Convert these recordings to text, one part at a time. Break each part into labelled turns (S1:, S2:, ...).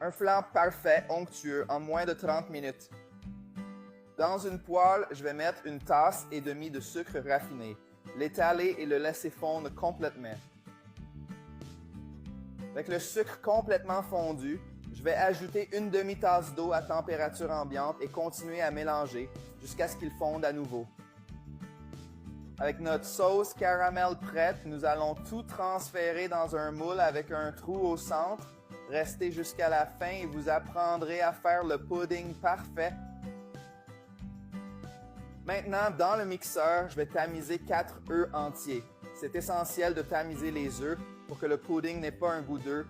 S1: Un flan parfait, onctueux, en moins de 30 minutes. Dans une poêle, je vais mettre une tasse et demie de sucre raffiné, l'étaler et le laisser fondre complètement. Avec le sucre complètement fondu, je vais ajouter une demi-tasse d'eau à température ambiante et continuer à mélanger jusqu'à ce qu'il fonde à nouveau. Avec notre sauce caramel prête, nous allons tout transférer dans un moule avec un trou au centre. Restez jusqu'à la fin et vous apprendrez à faire le pudding parfait. Maintenant, dans le mixeur, je vais tamiser 4 œufs entiers. C'est essentiel de tamiser les œufs pour que le pudding n'ait pas un goût d'œuf.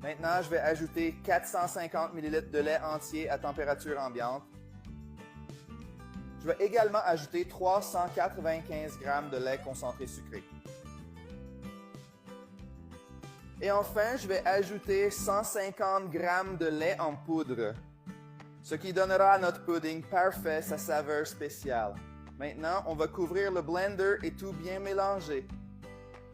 S1: Maintenant, je vais ajouter 450 ml de lait entier à température ambiante. Je vais également ajouter 395 g de lait concentré sucré. Et enfin, je vais ajouter 150 g de lait en poudre, ce qui donnera à notre pudding parfait sa saveur spéciale. Maintenant, on va couvrir le blender et tout bien mélanger.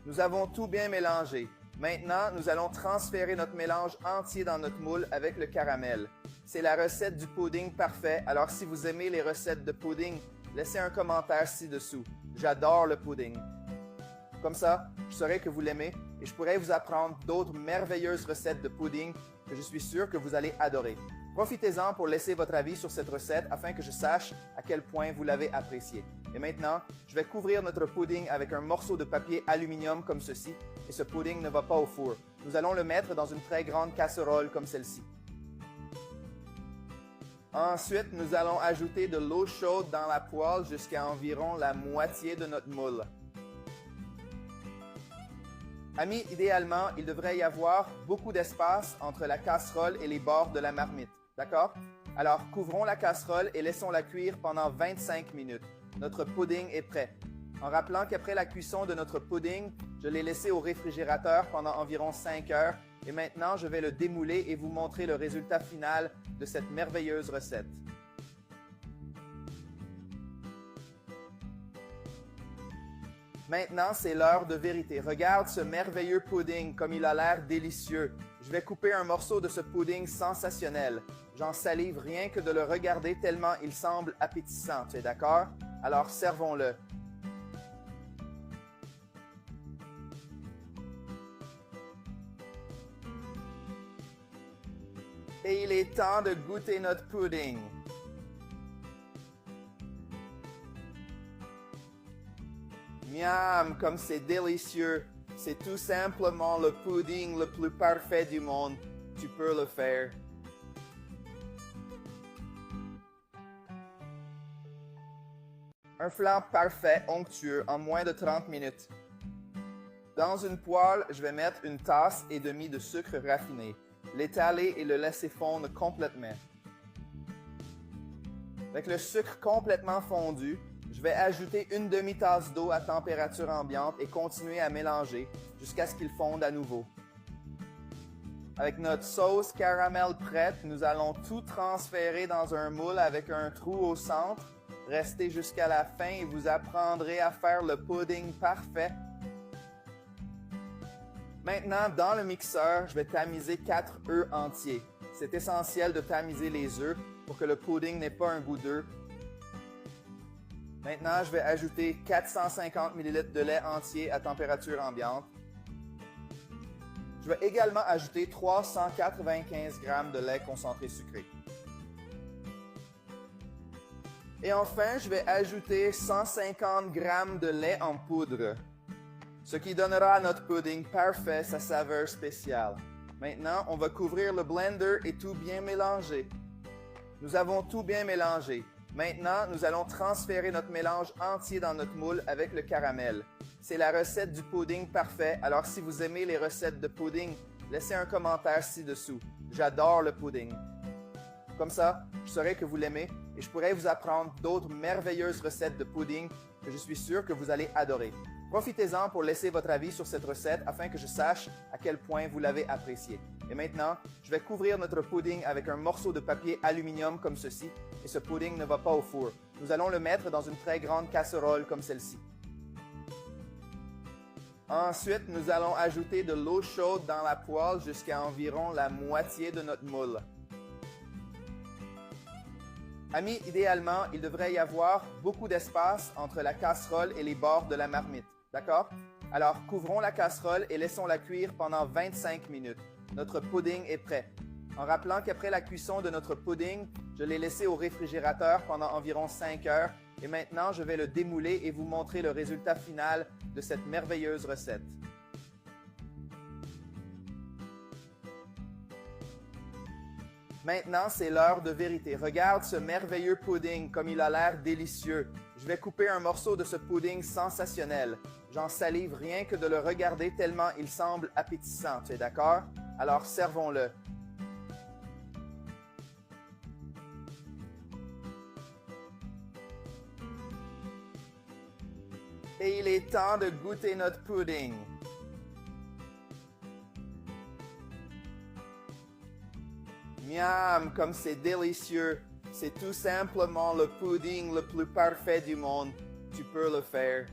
S1: Nous avons tout bien mélangé. Maintenant, nous allons transférer notre mélange entier dans notre moule avec le caramel. C'est la recette du pudding parfait, alors si vous aimez les recettes de pudding, laissez un commentaire ci-dessous. J'adore le pudding. Comme ça, je saurai que vous l'aimez et je pourrai vous apprendre d'autres merveilleuses recettes de pudding que je suis sûr que vous allez adorer. Profitez-en pour laisser votre avis sur cette recette afin que je sache à quel point vous l'avez appréciée. Et maintenant, je vais couvrir notre pudding avec un morceau de papier aluminium comme ceci et ce pudding ne va pas au four. Nous allons le mettre dans une très grande casserole comme celle-ci. Ensuite, nous allons ajouter de l'eau chaude dans la poêle jusqu'à environ la moitié de notre moule. Amis, idéalement, il devrait y avoir beaucoup d'espace entre la casserole et les bords de la marmite. D'accord? Alors, couvrons la casserole et laissons-la cuire pendant 25 minutes. Notre pudding est prêt. En rappelant qu'après la cuisson de notre pudding, je l'ai laissé au réfrigérateur pendant environ 5 heures et maintenant je vais le démouler et vous montrer le résultat final de cette merveilleuse recette. Maintenant, c'est l'heure de vérité. Regarde ce merveilleux pudding comme il a l'air délicieux. Je vais couper un morceau de ce pudding sensationnel. J'en salive rien que de le regarder tellement il semble appétissant. Tu es d'accord? Alors servons-le. Et il est temps de goûter notre pudding. Miam, comme c'est délicieux. C'est tout simplement le pudding le plus parfait du monde. Tu peux le faire. Un flan parfait, onctueux, en moins de 30 minutes. Dans une poêle, je vais mettre une tasse et demie de sucre raffiné, l'étaler et le laisser fondre complètement. Avec le sucre complètement fondu, je vais ajouter une demi-tasse d'eau à température ambiante et continuer à mélanger jusqu'à ce qu'il fonde à nouveau. Avec notre sauce caramel prête, nous allons tout transférer dans un moule avec un trou au centre. Restez jusqu'à la fin et vous apprendrez à faire le pudding parfait. Maintenant, dans le mixeur, je vais tamiser 4 œufs entiers. C'est essentiel de tamiser les œufs pour que le pudding n'ait pas un goût d'œuf. Maintenant, je vais ajouter 450 ml de lait entier à température ambiante. Je vais également ajouter 395 g de lait concentré sucré. Et enfin, je vais ajouter 150 g de lait en poudre, ce qui donnera à notre pudding parfait sa saveur spéciale. Maintenant, on va couvrir le blender et tout bien mélanger. Nous avons tout bien mélangé. Maintenant, nous allons transférer notre mélange entier dans notre moule avec le caramel. C'est la recette du pudding parfait, alors si vous aimez les recettes de pudding, laissez un commentaire ci-dessous. J'adore le pudding. Comme ça, je saurai que vous l'aimez et je pourrai vous apprendre d'autres merveilleuses recettes de pudding que je suis sûr que vous allez adorer. Profitez-en pour laisser votre avis sur cette recette afin que je sache à quel point vous l'avez appréciée. Et maintenant, je vais couvrir notre pudding avec un morceau de papier aluminium comme ceci et ce pudding ne va pas au four. Nous allons le mettre dans une très grande casserole comme celle-ci. Ensuite, nous allons ajouter de l'eau chaude dans la poêle jusqu'à environ la moitié de notre moule. Amis, idéalement, il devrait y avoir beaucoup d'espace entre la casserole et les bords de la marmite. D'accord? Alors, couvrons la casserole et laissons-la cuire pendant 25 minutes. Notre pudding est prêt. En rappelant qu'après la cuisson de notre pudding, je l'ai laissé au réfrigérateur pendant environ 5 heures et maintenant je vais le démouler et vous montrer le résultat final de cette merveilleuse recette. Maintenant, c'est l'heure de vérité. Regarde ce merveilleux pudding comme il a l'air délicieux. Je vais couper un morceau de ce pudding sensationnel. J'en salive rien que de le regarder tellement il semble appétissant. Tu es d'accord? Alors servons-le. Et il est temps de goûter notre pudding. Miam, comme c'est délicieux. C'est tout simplement le pudding le plus parfait du monde. Tu peux le faire.